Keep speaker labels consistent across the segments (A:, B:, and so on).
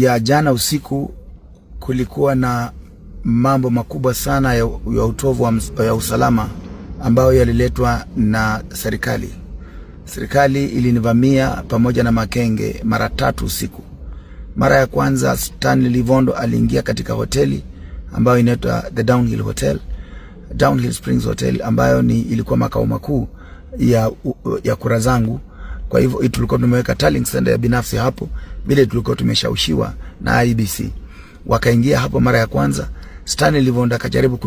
A: ya jana usiku kulikuwa na mambo makubwa sana ya utovu wa usalama ambayo yaliletwa na serikali. Serikali ilinivamia pamoja na makenge mara 3 usiku. Mara ya kwanza Stanley Livondo aliingia katika hoteli ambayo inaitwa The Downhill Hotel, Downhill Springs Hotel, ambayo ilikuwa makao makuu ya kura zangu. Kwa hivyo tulikuwa tumeweka tallying center ya binafsi hapo, bila tulikuwa tumeshawishiwa na IEBC. Wakaingia hapo mara ya kwanza. Stanley Livondo akajaribu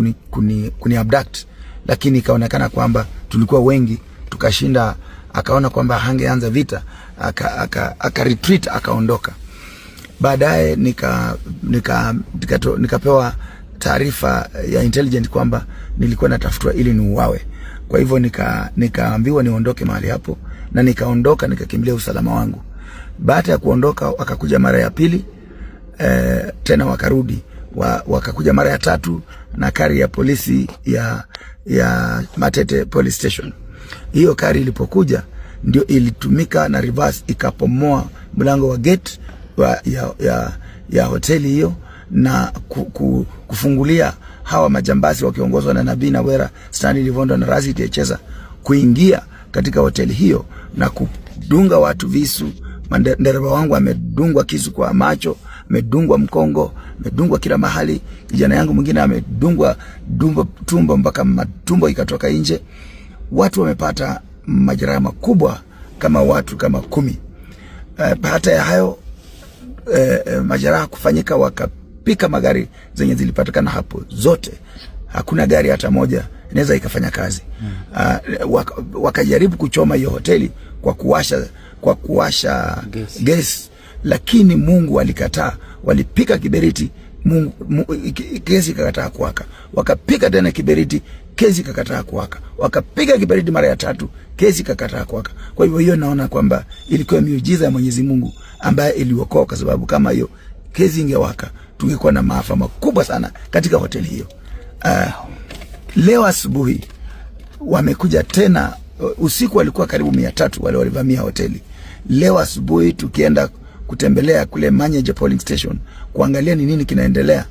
A: kuni abduct, lakini ikaonekana kwamba tulikuwa wengi, tukashinda. Akaona kwamba hangeanza vita, aka retreat, akaondoka. Baadaye nikapewa taarifa ya intelligence kwamba nilikuwa natafutwa ili niuawe. Kwa hivyo nikaambiwa niondoke mahali hapo, na nikaondoka, nikakimbilia usalama wangu. Baada ya kuondoka wakakuja mara ya pili, tena wakarudi, wakakuja mara ya 3 na kari ya polisi ya Matete Police Station. Hiyo kari ilipokuja ndio ilitumika na reverse, ikapomoa mlango wa gate ya hoteli hiyo na kufungulia hawa majambazi wakiongozwa na Nabii Nawera, Stanley Livondo na Razit Echeza kuingia katika hoteli hiyo na kudunga watu visu. Dereva wangu amedungwa kisu kwa macho, amedungwa mkongo, amedungwa kila mahali. Kijana yangu mwingine amedungwa tumbo mpaka matumbo ikatoka nje. Watu wamepata majeraha makubwa kama watu kama 10. Baada ya hayo majeraha kufanyika, wakapika magari zenye zilipatikana hapo zote. Hakuna gari hata moja inaweza ikafanya kazi. Wakajaribu kuchoma hiyo hoteli kwa kuwasha gas, lakini Mungu alikataa. Walipika kiberiti, gesi ikakataa kuwaka. Wakapika tena kiberiti, gesi ikakataa kuwaka. Wakapika kiberiti mara ya 3, gesi ikakataa kuwaka. Kwa hivyo hiyo naona kwamba ilikuwa miujiza ya Mwenyezi Mungu ambaye iliokoa, kwa sababu kama hiyo gesi ingewaka tungekuwa na maafa makubwa sana katika hoteli hiyo. Leo asubuhi wamekuja tena. Usiku walikuwa karibu 300 wale walivamia hoteli. Leo asubuhi tukienda kutembelea kule Manyanje Polling Station kuangalia ni nini kinaendelea,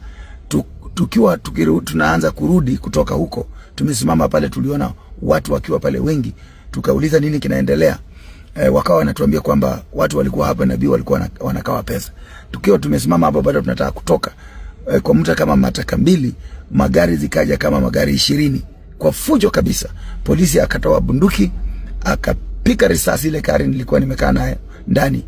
A: tunaanza kurudi kutoka huko, tumesimama pale, tuliona watu wakiwa pale wengi, tukauliza nini kinaendelea. Wakawa wanatuambia kwamba watu walikuwa hapa na bibi walikuwa wanakawa pesa. Tukiwa tumesimama hapo bado tunataka kutoka, kwa muda kama mataka 2 magari zikaja kama magari 20 kwa fujo kabisa. Polisi akatoa bunduki, akapika risasi ile kari nilikuwa nimekaa nayo ndani.